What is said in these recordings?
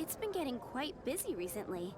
It's been getting quite busy recently.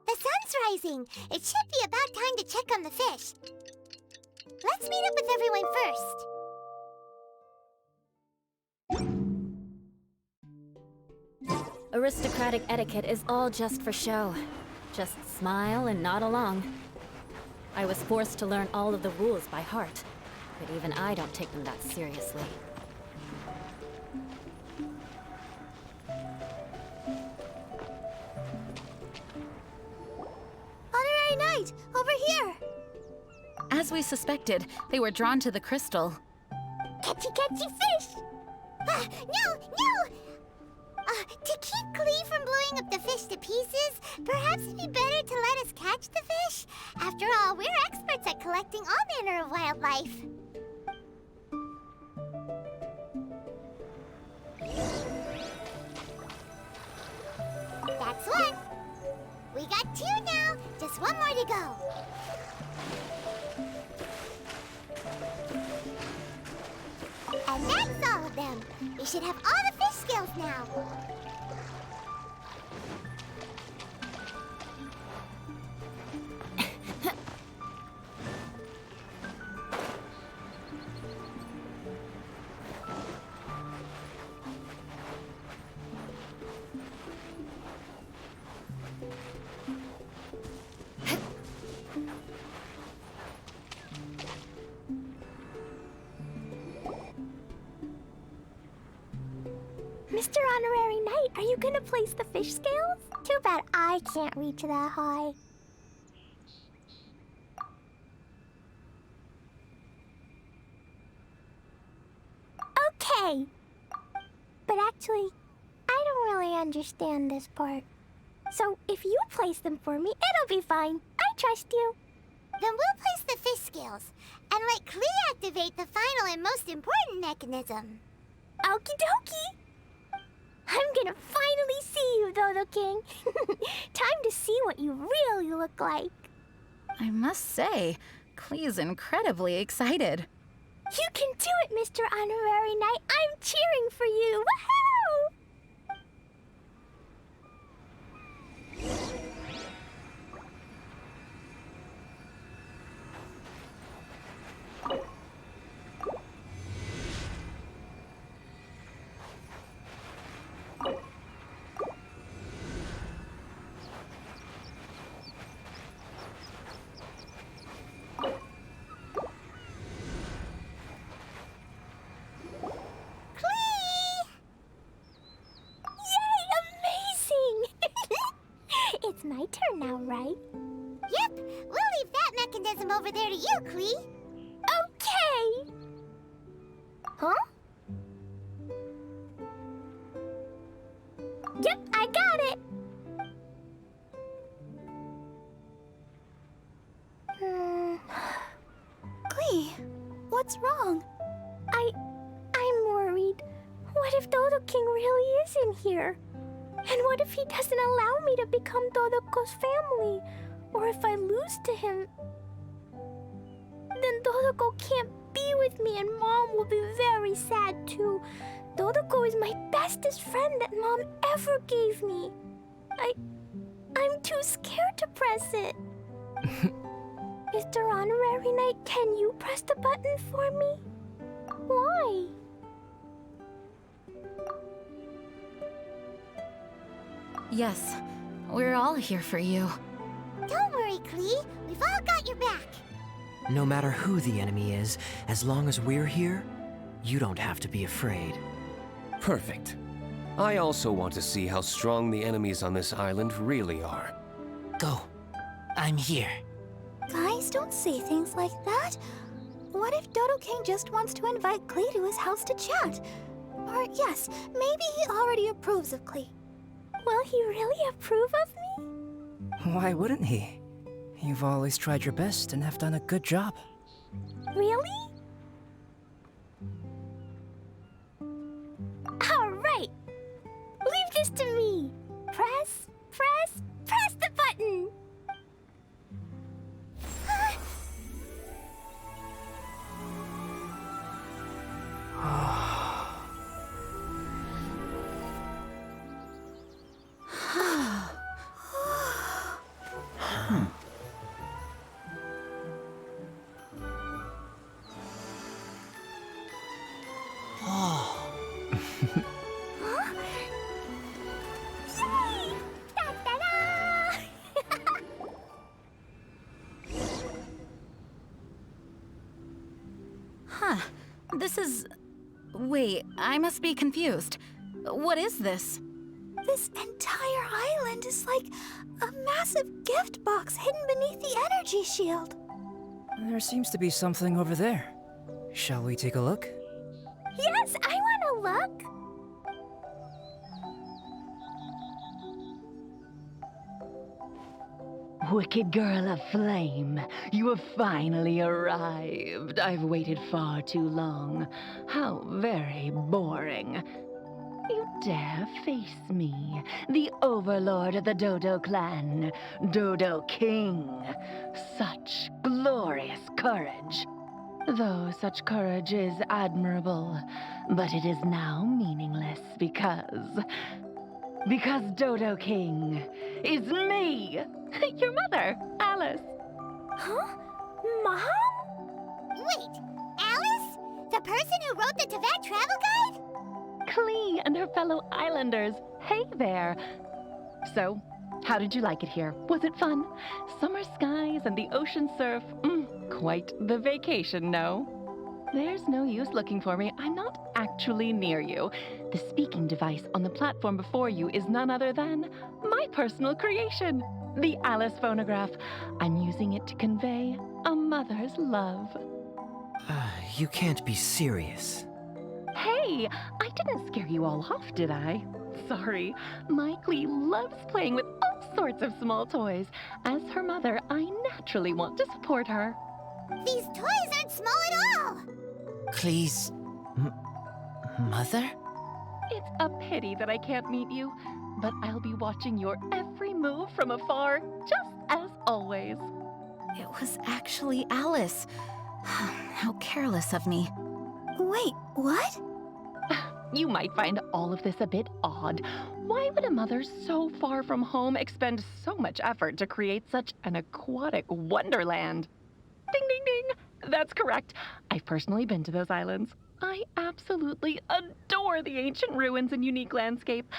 The sun's rising. It should be about time to check on the fish. Let's meet up with everyone first. Aristocratic etiquette is all just for show. Just smile and nod along. I was forced to learn all of the rules by heart, but even I don't take them that seriously. Honorary Knight, over here! As we suspected, they were drawn to the crystal. Catchy, catchy fish! No! To keep Klee from blowing up the fish to pieces, perhaps it'd be better to let us catch the fish. After all, we're experts at collecting all manner of wildlife. That's one. We got two now. Just one more to go. And that's all of them. We should have all the fish scales now. Mr. Honorary Knight, are you gonna place the fish scales? Too bad I can't reach that high. Okay. But actually, I don't really understand this part. So if you place them for me, it'll be fine. I trust you. Then we'll place the fish scales and let Klee activate the final and most important mechanism. Okie dokie. I'm gonna finally see you, Dodo King. Time to see what you really look like. I must say, Klee's incredibly excited. You can do it, Mr. Honorary Knight. I'm cheering for you. Woohoo! It's my turn now, right? Yep, we'll leave that mechanism over there to you, Klee. Okay! Huh? Yep, I got it! Klee, what's wrong? I'm worried. What if Dodo King really is in here? And what if he doesn't allow me to become Dodoko's family? or if I lose to him, then Dodoko can't be with me and Mom will be very sad too. Dodoko is my bestest friend that Mom ever gave me. I'm too scared to press it. Mr. Honorary Knight, can you press the button for me? Why? Yes, we're all here for you. Don't worry, Klee. We've all got your back. No matter who the enemy is, as long as we're here, you don't have to be afraid. Perfect. I also want to see how strong the enemies on this island really are. Go. I'm here. Guys, don't say things like that. What if Dodo King just wants to invite Klee to his house to chat? Or yes, maybe he already approves of Klee. Will he really approve of me? Why wouldn't he? You've always tried your best and have done a good job. Really? All right. Leave this to me. Press the button. Yay! Da-da-da! Huh. This is... Wait, I must be confused. What is this? This entire island is like a massive gift box hidden beneath the energy shield. There seems to be something over there. Shall we take a look? Yes, I want to look. Wicked girl of flame, you have finally arrived. I've waited far too long. How very boring. You dare face me, the overlord of the Dodo clan, Dodo King. Such glorious courage. Though such courage is admirable, but it is now meaningless because Dodo King is me, your mother, Alice. Huh? Mom? Wait, Alice? The person who wrote the Teyvat travel guide? Klee and her fellow islanders. Hey there. So, how did you like it here? Was it fun? Summer skies and the ocean surf. Quite the vacation, no? There's no use looking for me. I'm not actually near you. The speaking device on the platform before you is none other than my personal creation, the Alice phonograph. I'm using it to convey a mother's love. You can't be serious. Hey, I didn't scare you all off, did I? Sorry. My Klee loves playing with all sorts of small toys. As her mother, I naturally want to support her. These toys aren't small at all. Klee's... mother? It's a pity that I can't meet you, but I'll be watching your every move from afar, just as always. It was actually Alice. How careless of me. Wait, what? You might find all of this a bit odd. Why would a mother so far from home expend so much effort to create such an aquatic wonderland? Ding, ding, ding! That's correct. I've personally been to those islands. I absolutely adore the ancient ruins and unique landscape.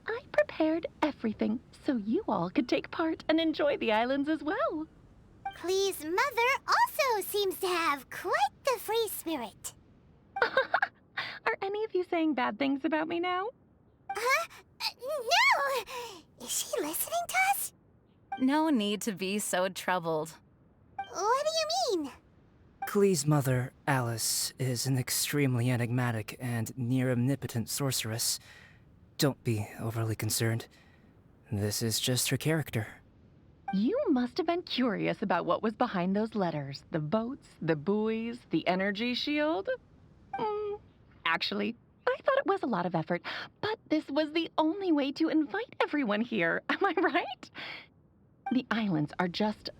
I prepared everything so you all could take part and enjoy the islands as well. Klee's mother also seems to have quite the free spirit. Are any of you saying bad things about me now? Huh? No! Is she listening to us? No need to be so troubled. What do you mean? Klee's mother, Alice, is an extremely enigmatic and near-omnipotent sorceress. Don't be overly concerned. This is just her character. You must have been curious about what was behind those letters. The boats, the buoys, the energy shield. Actually, I thought it was a lot of effort, but this was the only way to invite everyone here. Am I right? The islands are just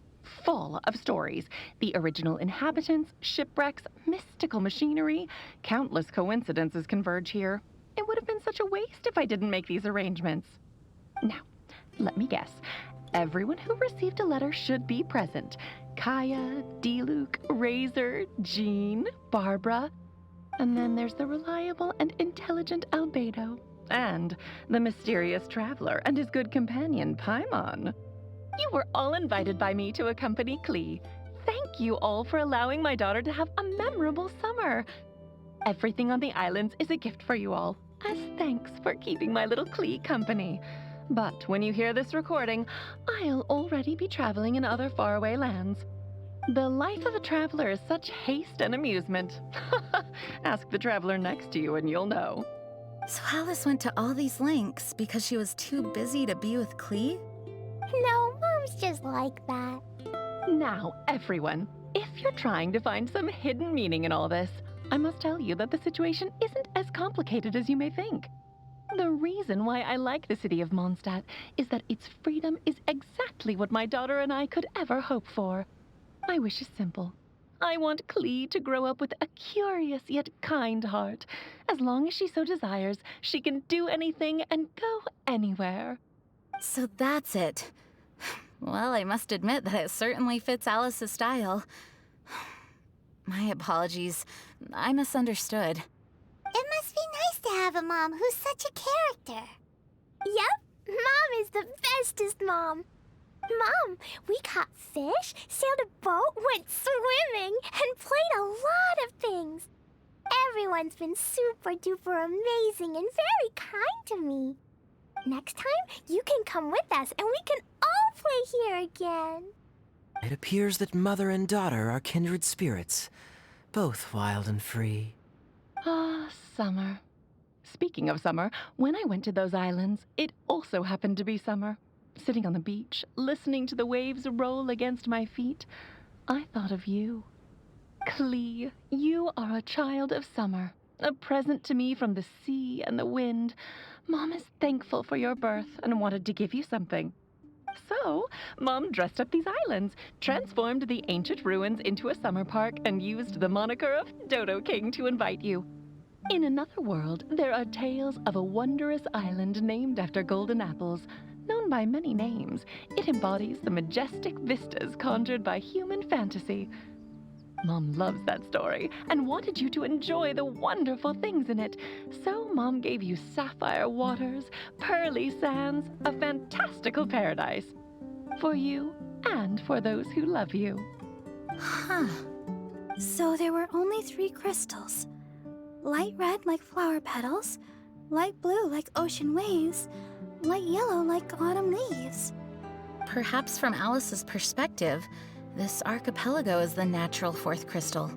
full of stories. The original inhabitants, shipwrecks, mystical machinery, countless coincidences converge here. It would have been such a waste if I didn't make these arrangements. Now, let me guess. Everyone who received a letter should be present. Kaya, Diluc, Razor, Jean, Barbara. And then there's the reliable and intelligent Albedo. And the mysterious traveler and his good companion, Paimon. You were all invited by me to accompany Klee. Thank you all for allowing my daughter to have a memorable summer. Everything on the islands is a gift for you all, as thanks for keeping my little Klee company. But when you hear this recording, I'll already be traveling in other faraway lands. The life of a traveler is such haste and amusement. Ask the traveler next to you and you'll know. So Alice went to all these lengths because she was too busy to be with Klee? No, Mom's just like that. Now, everyone, if you're trying to find some hidden meaning in all this, I must tell you that the situation isn't as complicated as you may think. The reason why I like the city of Mondstadt is that its freedom is exactly what my daughter and I could ever hope for. My wish is simple. I want Klee to grow up with a curious yet kind heart. As long as she so desires, she can do anything and go anywhere. So that's it. Well, I must admit that it certainly fits Alice's style. My apologies. I misunderstood. It must be nice to have a mom who's such a character. Yep, Mom is the bestest mom. Mom, we caught fish, sailed a boat, went swimming, and played a lot of things. Everyone's been super duper amazing and very kind to me. Next time, you can come with us and we can all play here again. It appears that mother and daughter are kindred spirits, both wild and free. Ah, summer. Speaking of summer, when I went to those islands, it also happened to be summer. Sitting on the beach, listening to the waves roll against my feet, I thought of you. Klee, you are a child of summer, a present to me from the sea and the wind. Mom is thankful for your birth and wanted to give you something. So, Mom dressed up these islands, transformed the ancient ruins into a summer park, and used the moniker of Dodo King to invite you. In another world, there are tales of a wondrous island named after golden apples. Known by many names, it embodies the majestic vistas conjured by human fantasy. Mom loves that story and wanted you to enjoy the wonderful things in it. So Mom gave you sapphire waters, pearly sands, a fantastical paradise. For you and for those who love you. Huh. So there were only 3 crystals. Light red like flower petals, light blue like ocean waves, light yellow like autumn leaves. Perhaps from Alice's perspective, this archipelago is the natural 4th crystal.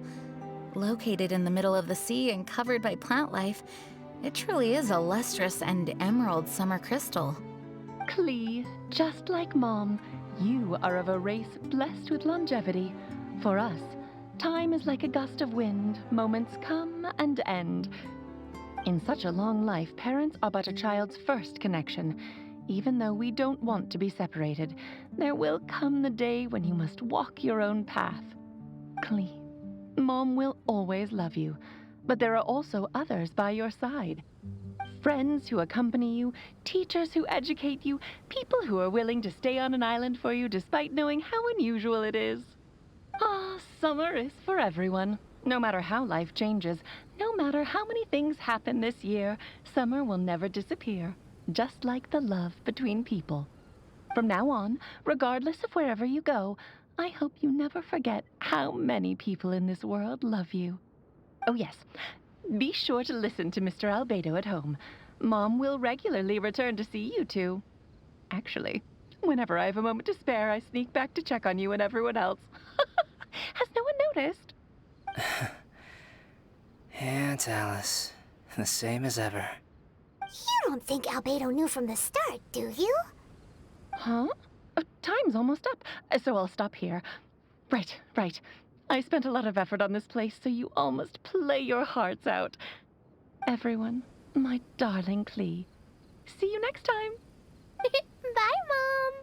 Located in the middle of the sea and covered by plant life, it truly is a lustrous and emerald summer crystal. Klee, just like Mom, you are of a race blessed with longevity. For us, time is like a gust of wind, moments come and end. In such a long life, parents are but a child's first connection. Even though we don't want to be separated, there will come the day when you must walk your own path. Klee, Mom will always love you, but there are also others by your side. Friends who accompany you, teachers who educate you, people who are willing to stay on an island for you despite knowing how unusual it is. Ah, summer is for everyone. No matter how life changes, no matter how many things happen this year, summer will never disappear, just like the love between people. From now on, regardless of wherever you go, I hope you never forget how many people in this world love you. Oh yes, be sure to listen to Mr. Albedo at home. Mom will regularly return to see you two. Actually, whenever I have a moment to spare, I sneak back to check on you and everyone else. Has no one noticed? Aunt Alice, the same as ever. You don't think Albedo knew from the start, do you? Huh? Time's almost up, so I'll stop here. Right. I spent a lot of effort on this place, so you all must play your hearts out. Everyone, my darling Klee. See you next time. Bye, Mom.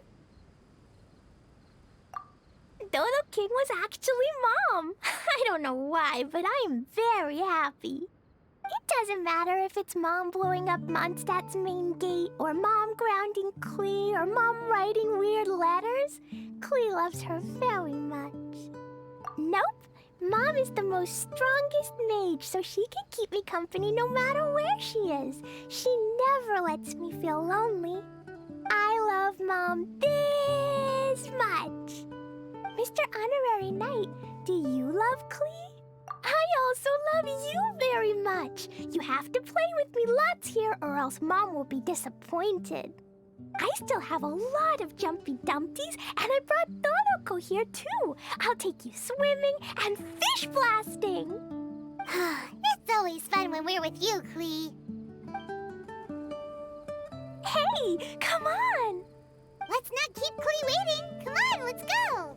Dodo King was actually Mom. I don't know why, but I'm very happy. It doesn't matter if it's Mom blowing up Mondstadt's main gate, or Mom grounding Klee, or Mom writing weird letters. Klee loves her very much. Nope, Mom is the most strongest mage, so she can keep me company no matter where she is. She never lets me feel lonely. I love Mom this much. Mr. Honorary Knight, do you love Klee? I also love you very much. You have to play with me lots here, or else Mom will be disappointed. I still have a lot of Jumpy Dumpties, and I brought Donoko here too. I'll take you swimming and fish blasting. It's always fun when we're with you, Klee. Hey, come on! Let's not keep Klee waiting. Come on, let's go.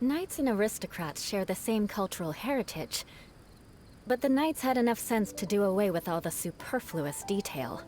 Knights and aristocrats share the same cultural heritage, but the knights had enough sense to do away with all the superfluous detail.